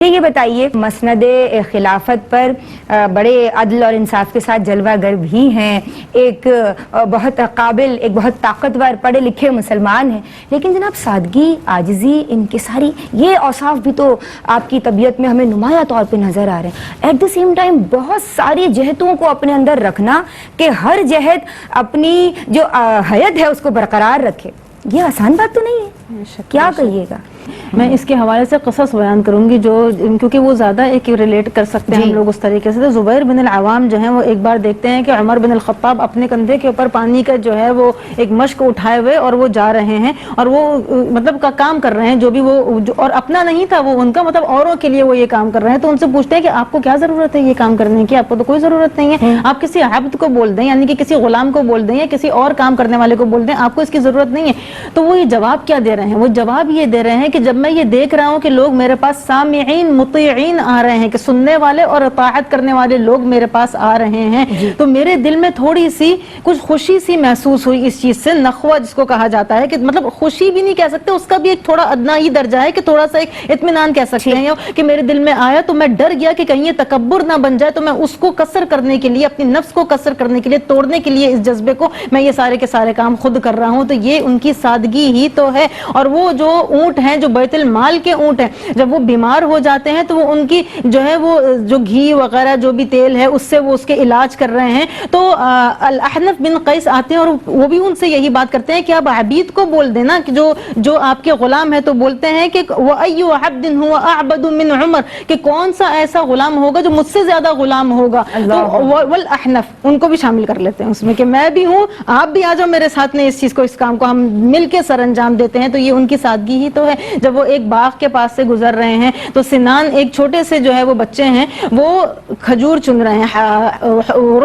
یہ بتائیے مسند خلافت پر بڑے عدل اور انصاف کے ساتھ جلوہ گر بھی ہیں، ایک بہت قابل، ایک بہت طاقتور پڑھے لکھے مسلمان ہیں، لیکن جناب سادگی، عاجزی، انکساری، یہ اوصاف بھی تو آپ کی طبیعت میں ہمیں نمایاں طور پہ نظر آ رہے ہیں۔ ایٹ دا سیم ٹائم بہت ساری جہتوں کو اپنے اندر رکھنا کہ ہر جہت اپنی جو حیت ہے اس کو برقرار رکھے، یہ آسان بات تو نہیں ہے، کیا کہیے گا؟ میں اس کے حوالے سے قصص بیان کروں گی جو کیونکہ وہ زیادہ ایک ریلیٹ کر سکتے ہیں ہم لوگ اس طریقے سے۔ زبیر بن العوام جو ہیں وہ ایک بار دیکھتے ہیں کہ عمر بن الخطاب اپنے کندھے کے اوپر پانی کا جو ہے وہ ایک مشک اٹھائے ہوئے اور وہ جا رہے ہیں اور وہ مطلب کا کام کر رہے ہیں، جو بھی وہ اور اپنا نہیں تھا وہ ان کا، مطلب اوروں کے لیے وہ یہ کام کر رہے ہیں۔ تو ان سے پوچھتے ہیں کہ آپ کو کیا ضرورت ہے یہ کام کرنے کی؟ آپ کو تو کوئی ضرورت نہیں ہے، آپ کسی عبد کو بول دیں، یعنی کہ کسی غلام کو بول دیں یا کسی اور کام کرنے والے کو بول دیں، آپ کو اس کی ضرورت نہیں ہے۔ تو وہ یہ جواب کیا دے رہے ہیں؟ وہ جواب یہ دے رہے ہیں کہ جب میں یہ دیکھ رہا ہوں کہ لوگ میرے پاس سامعین مطیعین آ رہے ہیں، کہ سننے والے اور اطاعت کرنے والے لوگ میرے پاس آ رہے ہیں، تو میرے دل میں تھوڑی سی کچھ خوشی سی محسوس ہوئی اس چیز سے۔ نخوہ جس کو کہا جاتا ہے، کہ مطلب خوشی بھی نہیں کہہ سکتے، اس کا بھی ایک تھوڑا ادنا ہی درجہ ہے کہ تھوڑا سا ایک اطمینان کہہ سکتے ہیں، کہ میرے دل میں آیا تو میں ڈر گیا کہ کہیں یہ تکبر نہ بن جائے، تو میں اس کو کسر کرنے کے لیے، اپنی نفس کو کسر کرنے کے لیے، توڑنے کے لیے اس جذبے کو، میں یہ سارے کے سارے کام خود کر رہا ہوں۔ تو یہ ان کی سادگی ہی تو ہے۔ اور وہ جو اونٹ ہیں، جو بیت المال کے اونٹ ہیں، جب وہ بیمار ہو جاتے ہیں تو وہ ان کی جو ہے وہ جو گھی وغیرہ جو بھی تیل ہے اس سے وہ اس کے علاج کر رہے ہیں، تو الاحنف بن قیس آتے ہیں اور وہ بھی ان سے یہی بات کرتے ہیں کہ آپ عبید کو بول دینا، کہ جو آپ کے غلام ہے، تو بولتے ہیں کہ وَأَيُّ عَبْدٍ هُوَ أَعْبَدُ مِنْ عُمَرٍ، کہ کون سا ایسا غلام ہوگا جو مجھ سے زیادہ غلام ہوگا۔ والاحنف ان کو بھی شامل کر لیتے ہیں اس میں، کہ میں بھی ہوں، آپ بھی آ جاؤ میرے ساتھ میں اس چیز کو، اس کام کو ہم مل کے سر انجام دیتے ہیں۔ تو یہ ان کی سادگی ہی تو ہے۔ جب وہ ایک باغ کے پاس سے گزر رہے ہیں تو سنان ایک چھوٹے سے جو ہے وہ بچے ہیں، وہ کھجور چن رہے ہیں،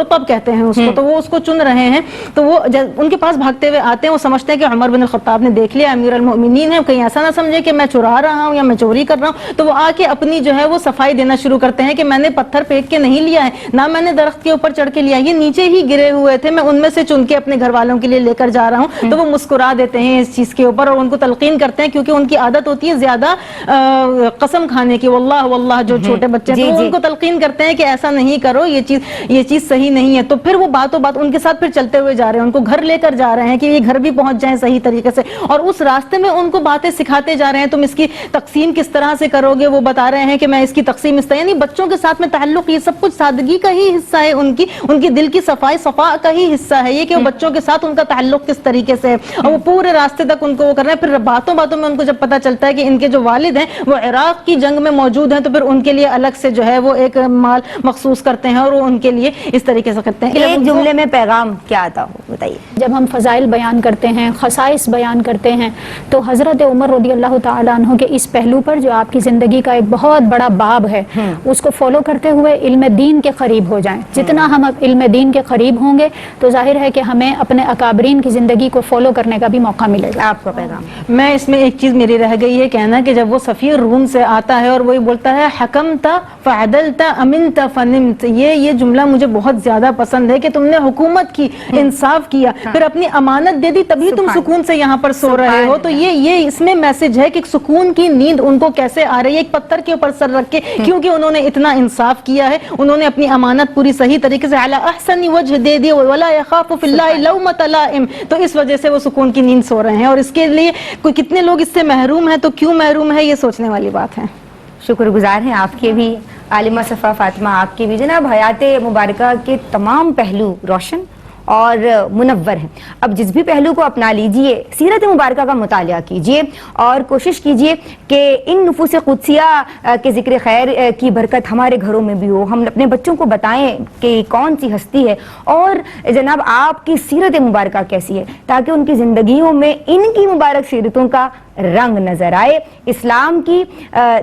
رطب کہتے ہیں اس کو، تو وہ اس کو چن رہے ہیں، تو وہ ان کے پاس بھاگتے ہوئے آتے ہیں۔ وہ سمجھتے ہیں کہ عمر بن الخطاب نے دیکھ لیا، امیر المؤمنین ہے، کہیں ایسا نہ سمجھے کہ میں چرا رہا ہوں یا میں چوری کر رہا ہوں۔ تو وہ آ کے اپنی جو ہے وہ صفائی دینا شروع کرتے ہیں کہ میں نے پتھر پھینک کے نہیں لیا ہے، نہ میں نے درخت کے اوپر چڑھ کے لیا، یہ نیچے ہی گرے ہوئے تھے، میں ان میں سے چن کے اپنے گھر والوں کے لیے لے کر جا رہا ہوں۔ تو وہ مسکرا دیتے ہیں اس چیز کے اوپر اور ان کو تلقین کرتے ہیں، کیونکہ ان کی عادت ہوتی ہے زیادہ قسم کھانے کی، واللہ واللہ، جو چھوٹے بچے ہیں تو ان کو تلقین کرتے ہیں کہ ایسا نہیں کرو، یہ چیز صحیح نہیں ہے۔ تو پھر وہ باتوں بات ان کے ساتھ پھر چلتے ہوئے جا رہے ہیں، ان کو گھر لے کر جا رہے ہیں کہ یہ گھر بھی پہنچ جائیں صحیح طریقے سے، اور اس راستے میں ان کو باتیں سکھاتے جا رہے ہیں، تم اس کی تقسیم کس طرح سے کرو گے، وہ بتا رہے ہیں کہ میں اس کی تقسیم اس طرح، یعنی بچوں کے ساتھ میں تعلق، یہ سب کچھ سادگی کا ہی حصہ ہے، ان کی دل کی صفائی صفا کا ہی حصہ ہے یہ، کہ وہ بچوں کے ساتھ ان کا تعلق کس طریقے سے ہے، اور وہ پورے راستے تک ان کو وہ کر رہے ہیں۔ پھر باتوں باتوں میں ان کو جب پتہ چلتا ہے کہ ان کے جو والد ہیں وہ عراق کی جنگ میں موجود ہیں، تو پھر ان کے لیے الگ سے جو ہے وہ ایک مال مخصوص کرتے ہیں اور وہ ان کے لیے اس طریقے سے کرتے ہیں۔ ایک جملے میں پیغام کیا آتا ہو بتائیے؟ جب ہم فضائل بیان کرتے ہیں، خصائص بیان کرتے ہیں، تو حضرت عمر رضی اللہ تعالیٰ عنہ کے اس پہلو پر جو آپ کی زندگی کا ایک بہت بڑا باب ہے، اس کو فالو کرتے ہوئے علم دین کے قریب ہو جائیں۔ جتنا ہم علم دین کے قریب ہوں گے تو ظاہر ہے کہ ہمیں اپنے اکابرین کی زندگی کو فالو کرنے کا بھی موقع ملے گا۔ آپ کا پیغام؟ میں اس میں ایک چیز میری رہ گئی ہے کہنا، کہ جب وہ سفیر روم سے آتا ہے اور وہی بولتا ہے حکمتا فعدلتا امنتا فنمت، یہ جملہ مجھے بہت زیادہ پسند ہے، کہ تم نے حکومت کی، انصاف کیا، پھر اپنی امانت دے دی، تبھی تم سکون سے یہاں پر سو رہے ہو۔ تو یہ اس میں میسج ہے کہ سکون کی نیند ان کو کیسے آ رہی ہے، ایک پتھر کے اوپر سر رکھ کے، کیونکہ انہوں نے اتنا انصاف کیا ہے، انہوں نے اپنی امانت پوری صحیح طریقے سے اعلی احسن وجہ دے دی، ولا یخاف فی اللہ لومۃ لائم، تو اس وجہ سے وہ سکون کی نیند سو رہے ہیں۔ اور اس کے لیے کوئی کتنے لوگ اس سے محروم ہیں، تو کیوں محروم ہے، یہ سوچنے والی بات ہے۔ شکر گزار ہیں آپ کے بھی عالمہ صفا فاطمہ، آپ کی بھی جناب حیات مبارکہ کے تمام پہلو روشن اور منور ہیں۔ اب جس بھی پہلو کو اپنا لیجئے، سیرت مبارکہ کا مطالعہ کیجئے اور کوشش کیجئے کہ ان نفوس قدسیہ کے ذکر خیر کی برکت ہمارے گھروں میں بھی ہو، ہم اپنے بچوں کو بتائیں کہ کون سی ہستی ہے اور جناب آپ کی سیرت مبارکہ کیسی ہے، تاکہ ان کی زندگیوں میں ان کی مبارک سیرتوں کا رنگ نظر آئے۔ اسلام کی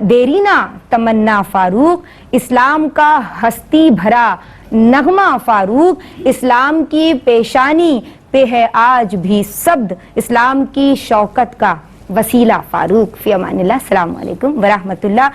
دیرینہ تمنا فاروق، اسلام کا ہستی بھرا نغمہ فاروق، اسلام کی پیشانی پہ ہے آج بھی سبد، اسلام کی شوکت کا وسیلہ فاروق۔ فی امان اللہ، السلام علیکم ورحمۃ اللہ۔